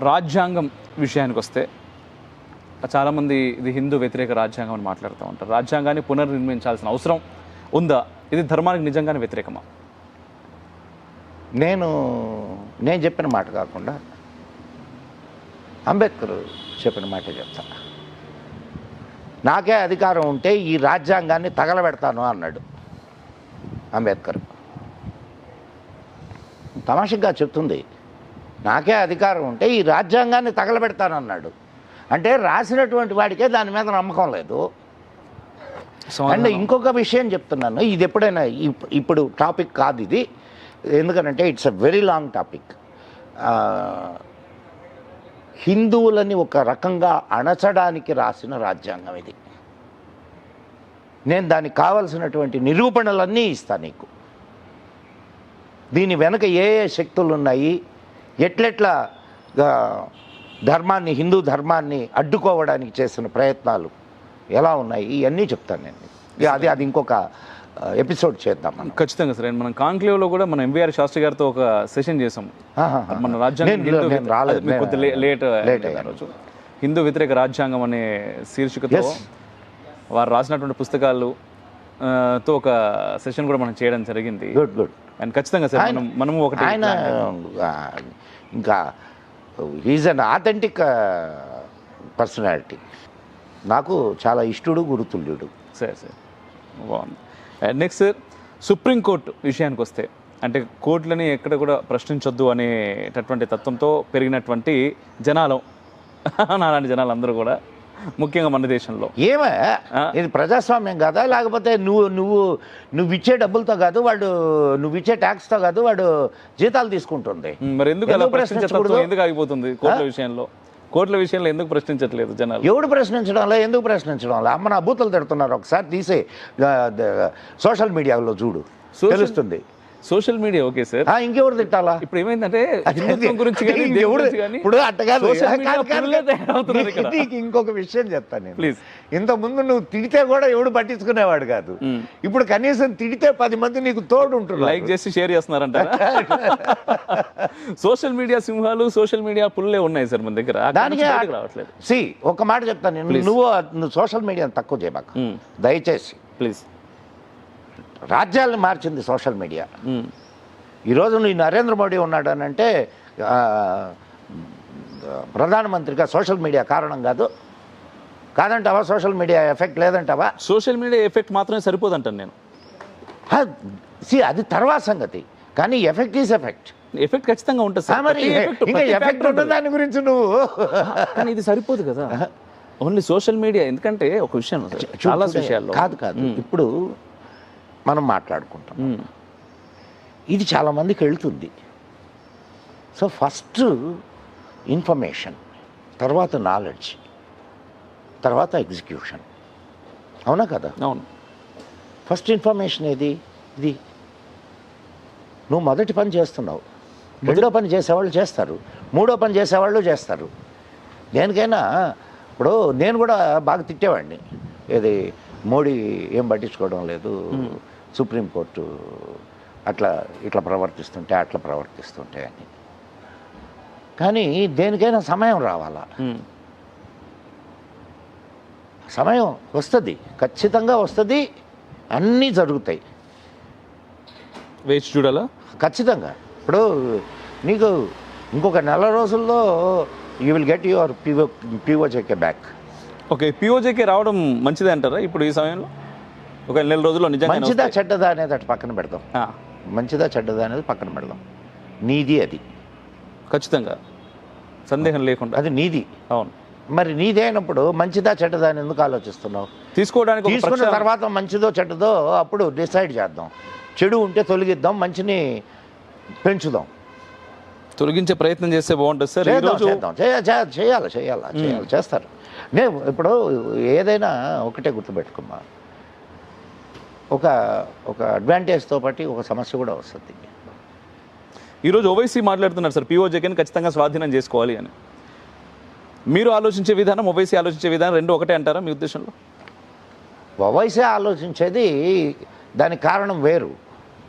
రాజ్యాంగం విషయానికి వస్తే చాలామంది ఇది హిందూ వ్యతిరేక రాజ్యాంగం అని మాట్లాడుతూ ఉంటారు. రాజ్యాంగాన్ని పునర్నిర్మించాల్సిన అవసరం ఉందా? ఇది ధర్మానికి నిజంగానే వ్యతిరేకమా? నేను చెప్పిన మాట కాకుండా అంబేద్కర్ చెప్పిన మాట చెప్తా. నాకే అధికారం ఉంటే ఈ రాజ్యాంగాన్ని తగలబెడతాను అన్నాడు అంబేద్కర్. తమాషగా చెప్తుంది, నాకే అధికారం ఉంటే ఈ రాజ్యాంగాన్ని తగలబెడతాను అన్నాడు. అంటే రాసినటువంటి వాడికే దాని మీద నమ్మకం లేదు. అండ్ ఇంకొక విషయం చెప్తున్నాను, ఇది ఎప్పుడైనా ఇప్పుడు టాపిక్ కాదు ఇది, ఎందుకనంటే it's a very long topic. హిందువులని ఒక రకంగా అణచడానికి రాసిన రాజ్యాంగం ఇది. నేను దానికి కావలసినటువంటి నిరూపణలన్నీ ఇస్తాను నీకు. దీని వెనక ఏ శక్తులు ఉన్నాయి, ఎట్లెట్లా ధర్మాన్ని, హిందూ ధర్మాన్ని అడ్డుకోవడానికి చేసిన ప్రయత్నాలు ఎలా ఉన్నాయి, ఇవన్నీ చెప్తాను నేను. అది ఇంకొక ఎపిసోడ్ చేద్దాం మనం. ఖచ్చితంగా సార్. మనం కాన్క్లేవ్లో కూడా మనం ఎంవీఆర్ శాస్త్రి గారితో ఒక సెషన్ చేసాం. మన రాజ్యాంగం లేట్ రోజు హిందూ వ్యతిరేక రాజ్యాంగం అనే శీర్షికతో వారు రాసినటువంటి పుస్తకాలు తో ఒక సెషన్ కూడా మనం చేయడం జరిగింది. గుడ్. అండ్ ఖచ్చితంగా సార్ మనము ఒకటి ఆయన ఇంకా ఈజ్ అన్ ఆథెంటిక్ పర్సనాలిటీ. నాకు చాలా ఇష్టడు, గురుతుల్యుడు. సరే బాగుంది. అండ్ నెక్స్ట్ సార్, సుప్రీంకోర్టు విషయానికి వస్తే అంటే కోర్టులని ఎక్కడ కూడా ప్రశ్నించొద్దు అనేటటువంటి తత్వంతో పెరిగినటువంటి జనాలు, నాలాంటి జనాలు అందరూ కూడా, ముఖ్యంగా మన దేశంలో ఇది ప్రజాస్వామ్యం కాదా? లేకపోతే నువ్వు ఇచ్చే డబ్బులతో కాదు, నువ్వు ఇచ్చే ట్యాక్స్తో కాదు వాడు జీతాలు తీసుకుంటుంది. మరి ఎందుకు అలా ప్రశ్నించకూడదు? ఎందుకు ఆగిపోతుంది కోర్టుల విషయంలో? కోర్టుల విషయంలో ఎందుకు ప్రశ్నించట్లేదు జనాలు? ఎవడు ప్రశ్నించడంలో, ఎందుకు ప్రశ్నించడంలో? అమ్మ నా బూతులు తిడుతున్నారు, ఒకసారి తీసే సోషల్ మీడియాలో చూడు, తెలుస్తుంది. సోషల్ మీడియా ఓకే సార్, ఇంకెవరు తిట్టాలా? ఇప్పుడు ఏమైందంటే హిందుత్వం గురించి ఇప్పుడు అట్టగాదు. ఇంకొక విషయం చెప్తాను నేను, ప్లీజ్. ఇంతకుముందు నువ్వు తిడితే కూడా ఎవడు పట్టించుకునేవాడు కాదు. ఇప్పుడు కనీసం తిడితే 10 మంది నీకు తోడు ఉంటుంది, లైక్ చేసి షేర్ చేస్తున్నారంట. సోషల్ మీడియా సింహాలు, సోషల్ మీడియా పుల్లే ఉన్నాయి సార్ మన దగ్గర. దానికి రావట్లేదు. ఒక మాట చెప్తాను నేను, నువ్వు సోషల్ మీడియాని తక్కువ చేయబాక దయచేసి, ప్లీజ్. రాజ్యాలను మార్చింది సోషల్ మీడియా. ఈరోజు నీ నరేంద్ర మోడీ ఉన్నాడు అని అంటే ప్రధానమంత్రిగా సోషల్ మీడియా కారణం కాదంటావా? సోషల్ మీడియా ఎఫెక్ట్ లేదంటావా? సోషల్ మీడియా ఎఫెక్ట్ మాత్రమే సరిపోదంటాను నేను. అది తర్వాత సంగతి, కానీ ఎఫెక్ట్ ఈజ్ ఎఫెక్ట్. ఎఫెక్ట్ ఖచ్చితంగా ఉంటుంది సార్. మరి ఇంకా ఎఫెక్ట్ ఉంటుంది దాని గురించి నువ్వు, కానీ ఇది సరిపోదు కదా ఓన్లీ సోషల్ మీడియా. ఎందుకంటే ఒక విషయం చాలా విషయాల్లో కాదు ఇప్పుడు మనం మాట్లాడుకుంటాం, ఇది చాలామందికి వెళ్తుంది. సో ఫస్ట్ ఇన్ఫర్మేషన్, తర్వాత నాలెడ్జ్, తర్వాత ఎగ్జిక్యూషన్. అవునా కదా? అవును. ఫస్ట్ ఇన్ఫర్మేషన్ ఇది నువ్వు మొదటి పని చేస్తున్నావు, రెండో పని చేసేవాళ్ళు చేస్తారు, మూడో పని చేసేవాళ్ళు చేస్తారు. దేనికైనా ఇప్పుడు నేను కూడా బాగా తిట్టేవాడిని, మోడీ ఏం పట్టించుకోవడం లేదు, సుప్రీంకోర్టు ఇట్లా ప్రవర్తిస్తుంటే అని. కానీ దేనికైనా సమయం రావాలా, సమయం వస్తుంది, ఖచ్చితంగా వస్తుంది, అన్నీ జరుగుతాయి, వేచి చూడాలా ఖచ్చితంగా. ఇప్పుడు నీకు ఇంకొక నెల రోజుల్లో you will get your PoJK back. Okay, PoJK రావడం మంచిదే అంటారా ఇప్పుడు ఈ సమయంలో? ఒక నెల రోజుల్లో నిజంగా మంచిదా చెడ్డదా అనేది అటు పక్కన పెడదాం. మంచిదా చెడ్డదా అనేది పక్కన పెడదాం. నీది అది, ఖచ్చితంగా సందేహం లేకుండా అది నీది. అవును. మరి నీది అయినప్పుడు మంచిదా చెడ్డదా అని ఎందుకు ఆలోచిస్తున్నావు? తీసుకున్న తర్వాత మంచిదో చెడ్డదో అప్పుడు డిసైడ్ చేద్దాం. చెడు ఉంటే తొలగిద్దాం, మంచిని పెంచుదాం. తొలగించే ప్రయత్నం చేస్తే బాగుంటుంది సార్. చేయాలి చేస్తారు. నేను ఇప్పుడు ఏదైనా ఒకటే గుర్తుపెట్టుకున్నా, ఒక అడ్వాంటేజ్తో పాటు ఒక సమస్య కూడా వస్తుంది. ఈరోజు ఓవైసీ మాట్లాడుతున్నారు సార్, పిఓజేకేని ఖచ్చితంగా స్వాధీనం చేసుకోవాలి అని. మీరు ఆలోచించే విధానం, ఓవైసీ ఆలోచించే విధానం రెండు ఒకటే అంటారా మీ ఉద్దేశంలో? ఓవైసీ ఆలోచించేది దానికి కారణం వేరు,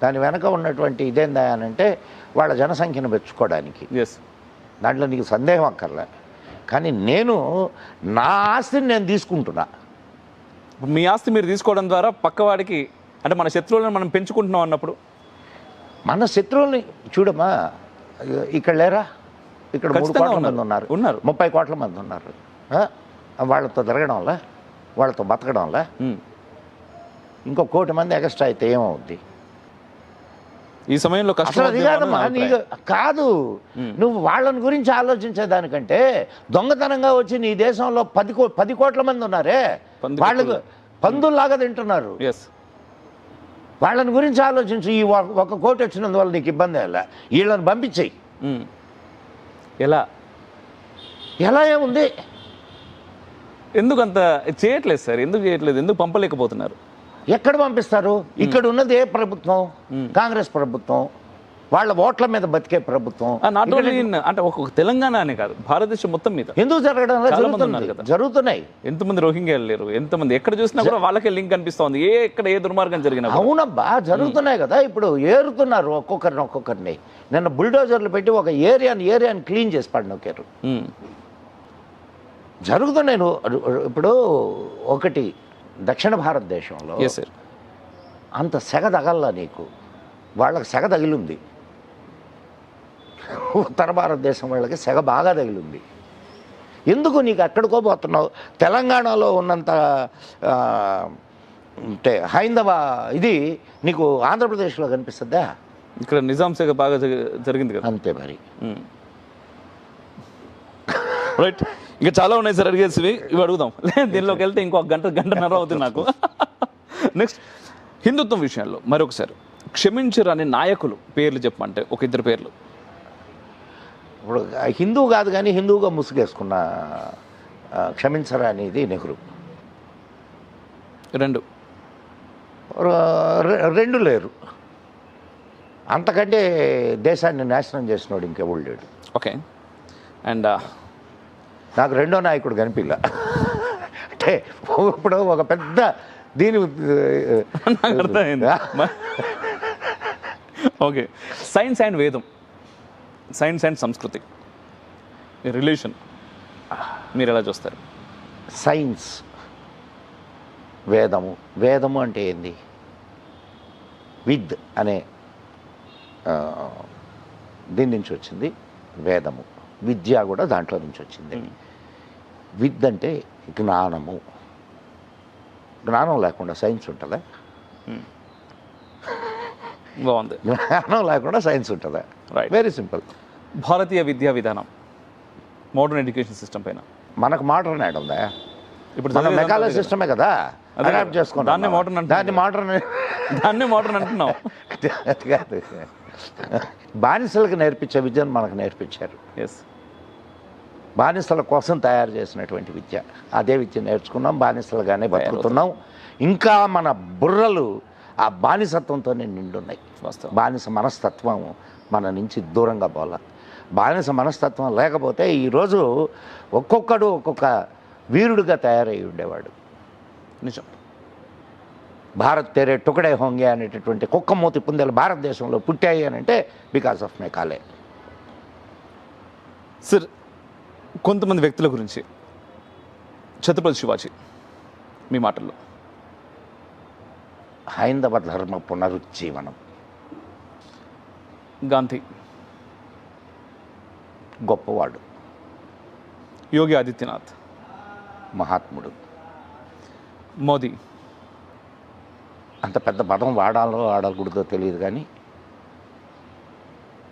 దాని వెనక ఉన్నటువంటి ఇదేందా అని అంటే వాళ్ళ జనసంఖ్యను పెంచుకోవడానికి. దాంట్లో నీకు సందేహం అక్కర్లే. కానీ నేను నా ఆస్తిని నేను తీసుకుంటున్నా. మీ ఆస్తి మీరు తీసుకోవడం ద్వారా పక్కవాడికి, అంటే మన శత్రువులను మనం పెంచుకుంటున్నాం అన్నప్పుడు, మన శత్రువుల్ని చూడమ్మా, ఇక్కడ లేరా, ఇక్కడ 3 కోట్ల మంది ఉన్నారు, 30 కోట్ల మంది ఉన్నారు. వాళ్ళతో తిరగడంలా, వాళ్ళతో బతకడంలా ఇంకో 1 కోటి మంది ఎక్స్ట్రా అయితే ఏమవుద్ది? ఈ సమయంలో అది కాదమ్మా, నీకు కాదు, నువ్వు వాళ్ళని గురించి ఆలోచించేదానికంటే దొంగతనంగా వచ్చి నీ దేశంలో 10 కోట్ల మంది ఉన్నారే, వాళ్ళకు పందుల్లాగా తింటున్నారు. వాళ్ళని గురించి ఆలోచించు. ఈ 1 కోటి వచ్చినందువల్ల నీకు ఇబ్బంది అలా, వీళ్ళని పంపించేయి. ఎలా ఏముంది? ఎందుకు అంత చేయట్లేదు సార్? ఎందుకు చేయట్లేదు? ఎందుకు పంపలేకపోతున్నారు? ఎక్కడ పంపిస్తారు? ఇక్కడ ఉన్నది ఏ ప్రభుత్వం? కాంగ్రెస్ ప్రభుత్వం, వాళ్ళ ఓట్ల మీద బతికే ప్రభుత్వం. అంటే ఒక తెలంగాణ అనే కాదు, భారతదేశం మొత్తం మీద ఎందుకు జరుగుతున్నాయి. ఎంతమంది రోహింగ్యాలు లేరు, ఎంతమంది ఎక్కడ చూసినా కూడా వాళ్ళకే లింక్ కనిపిస్తోంది. ఎక్కడ ఏ దుర్మార్గం జరిగినా. అవునబ్బా, జరుగుతున్నాయి కదా. ఇప్పుడు ఏరుతున్నారు ఒక్కొక్కరిని. నిన్న బుల్డోజర్లు పెట్టి ఒక ఏరియాని క్లీన్ చేసి పడినొక్కారు. జరుగుతున్నాయి. ఇప్పుడు ఒకటి, దక్షిణ భారతదేశంలో అంత సెగ తగల్లా నీకు, వాళ్ళకి సెగ తగిలింది. ఉత్తర భారతదేశం వాళ్ళకి సెగ బాగా తగిలింది. ఎందుకు నీకు ఎక్కడికో పోతున్నావు? తెలంగాణలో ఉన్నంత అంటే హైందవ ఇది నీకు ఆంధ్రప్రదేశ్లో కనిపిస్తుందా? ఇక్కడ నిజాం సెగ బాగా జరిగింది కదా. అంతే మరి. రైట్, ఇంకా చాలా ఉన్నాయి సార్ అడిగేసివి, ఇవి అడుగుదాం. దీనిలోకి వెళ్తే ఇంకో గంటన్నర అవుతుంది నాకు. నెక్స్ట్, హిందుత్వం విషయంలో మరొకసారి, క్షమించరాని నాయకులు పేర్లు చెప్పమంటే ఒక 2 పేర్లు. ఇప్పుడు హిందువు కాదు కానీ హిందువుగా ముసుగేసుకున్న క్షమించరా అనేది నెహ్రూ. 2 లేరు. అంతకంటే దేశాన్ని నాశనం చేసినోడు ఇంకెవడు లేడు. ఓకే. అండ్ నాకు రెండో నాయకుడు కనిపిల్ల. అంటే ఇప్పుడు ఒక పెద్ద దీని ఓకే, సైన్స్ అండ్ వేదం, సైన్స్ అండ్ సంస్కృతి రిలేషన్ మీరు ఎలా చూస్తారు? సైన్స్, వేదము అంటే ఏంది? విద్ అనే దీని నుంచి వచ్చింది వేదము. విద్య కూడా దాంట్లో నుంచి వచ్చింది. విద్ అంటే జ్ఞానము. జ్ఞానం లేకుండా సైన్స్ ఉంటుందా? బాగుంది. జ్ఞానం లేకుండా సైన్స్ ఉంటుందా? Very simple. భారతీయ విద్యా విధానం, మోడర్న్ ఎడ్యుకేషన్ సిస్టమ్ పైన మనకు మోడర్న్ యాడ్ ఉందా? ఇప్పుడు మెకాలే సిస్టమే కదా అడాప్ట్ చేసుకున్నాం. దాన్ని మోడర్న్ అంటున్నాం. కాదు, బానిసలకు నేర్పించే విద్యను మనకు నేర్పించారు. బానిసల కోసం తయారు చేసినటువంటి విద్య, అదే విద్య నేర్చుకున్నాం, బానిసలుగానే బతుకుతున్నాం. ఇంకా మన బుర్రలు ఆ బానిసత్వంతోనే నిండున్నాయి. బానిస మనస్తత్వం మన నుంచి దూరంగా పోలా. బానిస మనస్తత్వం లేకపోతే ఈరోజు ఒక్కొక్కడు ఒక్కొక్క వీరుడిగా తయారై ఉండేవాడు. నిజం. భారత్ తేరే టుకడే హోంగే అనేటటువంటి కుక్కమూతి పుందెలు భారతదేశంలో పుట్టాయి అని అంటే బికాస్ ఆఫ్ మెకాలే. సార్, కొంతమంది వ్యక్తుల గురించి, ఛత్రపతి శివాజీ మీ మాటల్లో. హైందవ ధర్మ పునరుజ్జీవనం. గాంధీ గొప్పవాడు. యోగి ఆదిత్యనాథ్ మహాత్ముడు. మోదీ అంత పెద్ద పదం వాడకూడదో తెలియదు కానీ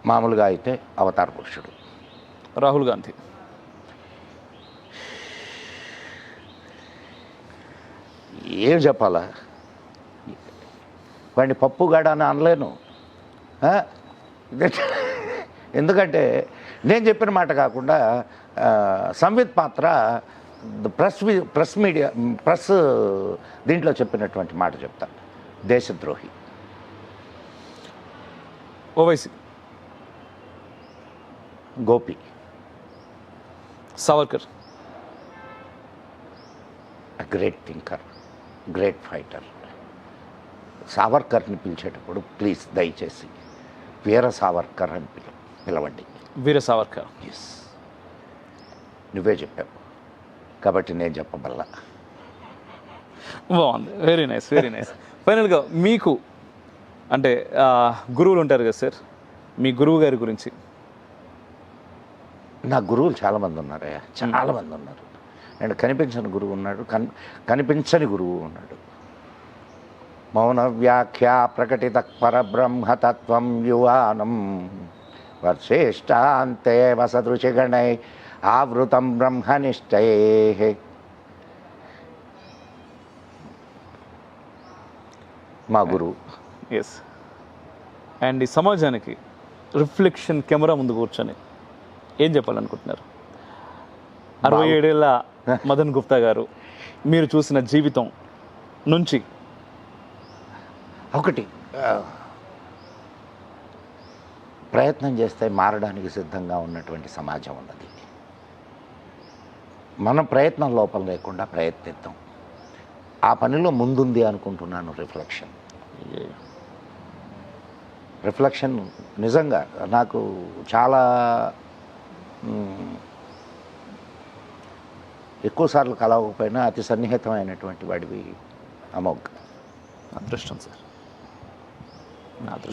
మామూలుగా అయితే అవతార పురుషుడు. రాహుల్ గాంధీ ఏం చెప్పాలా? వాడిని పప్పుగాడ అని అనలేను. ఎందుకంటే నేను చెప్పిన మాట కాకుండా సంవిత్ పాత్ర ప్రెస్ దీంట్లో చెప్పినటువంటి మాట చెప్తా. దేశద్రోహి. Owaisi Gopi. Savarkar great thinker, great fighter. సావర్కర్ని పిలిచేటప్పుడు ప్లీజ్ దయచేసి వీర సావర్కర్ అని పిలవండి. వీర సావర్కర్. ఎస్, నువ్వే చెప్పావు కాబట్టి నేను చెప్పబల్లా. బాగుంది, వెరీ నైస్, వెరీ నైస్. ఫైనల్గా మీకు అంటే గురువులు ఉంటారు కదా సార్, మీ గురువు గారి గురించి. నా గురువులు చాలామంది ఉన్నారయ్యా, చాలామంది ఉన్నారు. అండ్ కనిపించని గురువు ఉన్నాడు, కనిపించని గురువు ఉన్నాడు. మౌన వ్యాఖ్య ప్రకటిత పరబ్రహ్మతత్వం యువానం వర్షేష్టాంతే వసదృశిగణై ఆవృతం బ్రహ్మనిష్టై. మా గురువు. ఎస్. అండ్ ఈ సమాజానికి రిఫ్లెక్షన్ కెమెరా ముందు కూర్చొని ఏం చెప్పాలనుకుంటున్నారు? 67 ఏళ్ళ మదన్ గుప్తా గారు, మీరు చూసిన జీవితం నుంచి ఒకటి, ప్రయత్నం చేస్తే మారడానికి సిద్ధంగా ఉన్నటువంటి సమాజం ఉన్నది. మన ప్రయత్నం లోపం లేకుండా ప్రయత్నిద్దాం. ఆ పనిలో ముందుంది అనుకుంటున్నాను రిఫ్లెక్షన్. నిజంగా నాకు చాలా ఎక్కువసార్లు కలవకపోయినా అతి సన్నిహితమైనటువంటి వాడివి అమోఘ్. అదృష్టం సార్.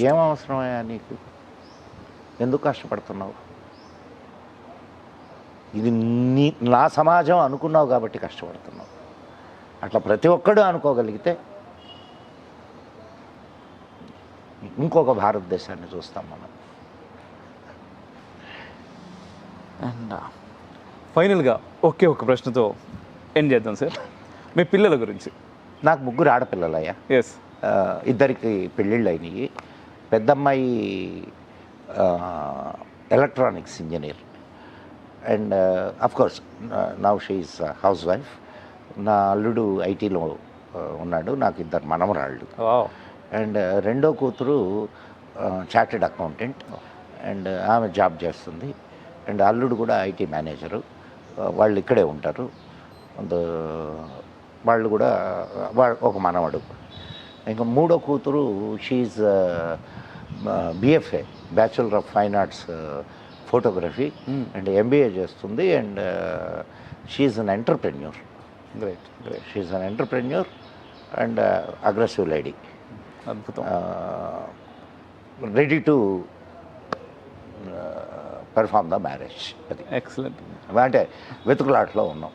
ఏం అవసరమయ్యా నీకు? ఎందుకు కష్టపడుతున్నావు? ఇది నా సమాజం అనుకున్నావు కాబట్టి కష్టపడుతున్నావు. అట్లా ప్రతి ఒక్కడు అనుకోగలిగితే ఇంకొక భారతదేశాన్ని చూస్తాం మనం. అండ్ ఫైనల్గా ఒకే ఒక ప్రశ్నతో ఎండ్ చేద్దాం సార్. మీ పిల్లల గురించి. నాకు 3 ఆడపిల్లలయ్యా. ఎస్. ఇద్దరికి పెళ్ళిళ్ళు అయినాయి. పెద్దమ్మాయి electronics engineer and of course now she is house wife. నా అల్లుడు ఐటీలో ఉన్నాడు. నాకు 2 మనమరాళ్ళు. అండ్ రెండో కూతురు చార్టెడ్ అకౌంటెంట్ అండ్ ఆమె జాబ్ చేస్తుంది. అండ్ అల్లుడు కూడా ఐటీ మేనేజరు. వాళ్ళు ఇక్కడే ఉంటారు. వాళ్ళు కూడా ఒక మనవడు. ఇంకా మూడో కూతురు she BFA, bachelor of fine arts photography and MBA చేస్తుంది. And she an entrepreneur. Great, great. She an entrepreneur and aggressive lady. అద్భుతం. Ready to perform the marriage. అది ఎక్సలెంట్. అంటే వెతుకులాట్లో ఉన్నాం.